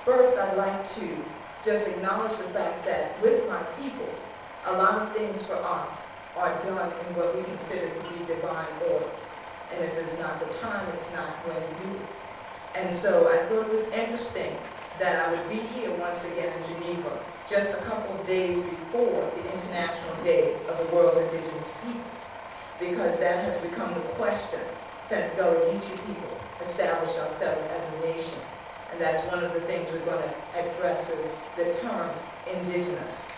First, I'd like to just acknowledge the fact that with my people, a lot of things for us are done in what we consider to be divine order. And if it's not the time, it's not when we do it. And so I thought it was interesting that I would be here once again in Geneva just a couple of days before the International Day of the World's Indigenous People, because that has become the question since Gullah Geechee people established ourselves as a nation. And that's one of the things we're going to address is the term indigenous.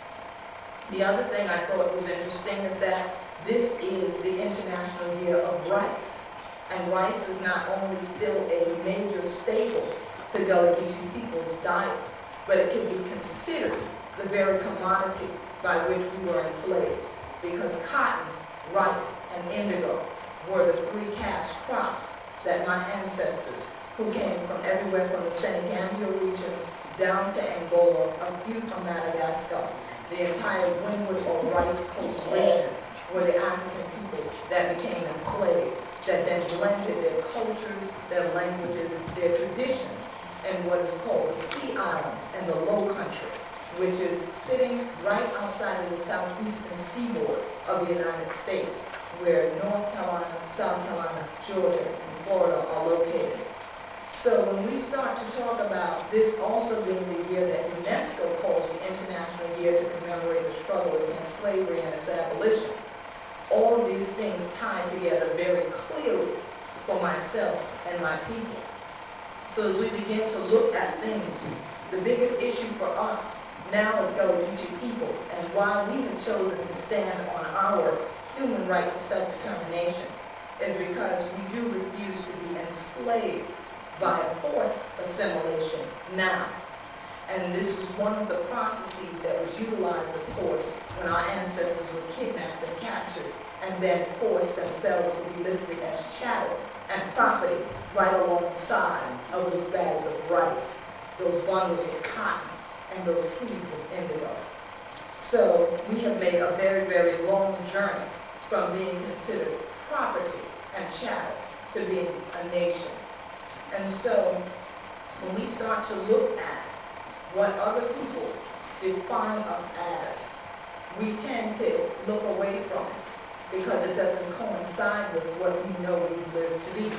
The other thing I thought was interesting is that this is the International Year of Rice. And rice is not only still a major staple to Gullah Geechee people's diet, but it can be considered the very commodity by which we were enslaved. Because cotton, rice, and indigo were the three cash crops that my ancestors, who came from everywhere from the Senegambia region down to Angola, a few from Madagascar, the entire Windward or Rice Coast region, were the African people that became enslaved, that then blended their cultures, their languages, their traditions, in what is called the Sea Islands and the Low Country, which is sitting right outside of the southeastern seaboard of the United States, where North Carolina, South Carolina, Georgia, and Florida are located. So when we start to talk about this also being the year that UNESCO calls the International Year to commemorate the struggle against slavery and its abolition, all of these things tie together very clearly for myself and my people. So as we begin to look at things, the biggest issue for us now as Gullah Geechee people, and why we have chosen to stand on our human right to self-determination, is because we do refuse to be enslaved by a forced assimilation now. And this is one of the processes that was utilized, of course, when our ancestors were kidnapped and captured, and then forced themselves to be listed as chattel and property right alongside of those bags of rice, those bundles of cotton, and those seeds of indigo. So we have made a very, very long journey from being considered property and chattel to being a nation. And so when we start to look at what other people define us as, we tend to look away from it because it doesn't coincide with what we know we live to be.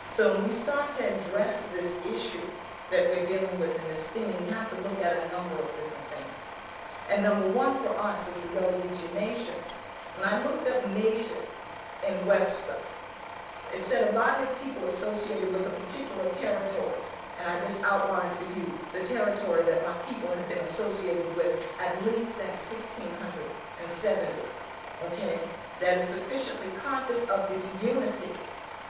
So when we start to address this issue that we're dealing with in this theme, we have to look at a number of different things. And number one for us is the Gullah Geechee Nation. When I looked up nation in Webster, it said a body of people associated with a particular territory. And I just outlined for you the territory that my people have been associated with at least since 1670, okay? That is sufficiently conscious of this unity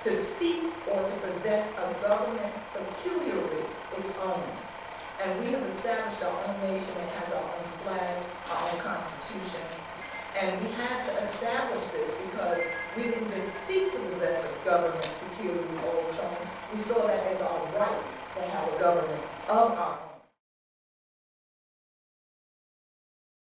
to seek or to possess a government peculiarly its own. And we have established our own nation that has our own flag, our own constitution. And we had to establish this because we didn't just seek to possess a government peculiarly all its own. We saw that as our right to have a government of our own.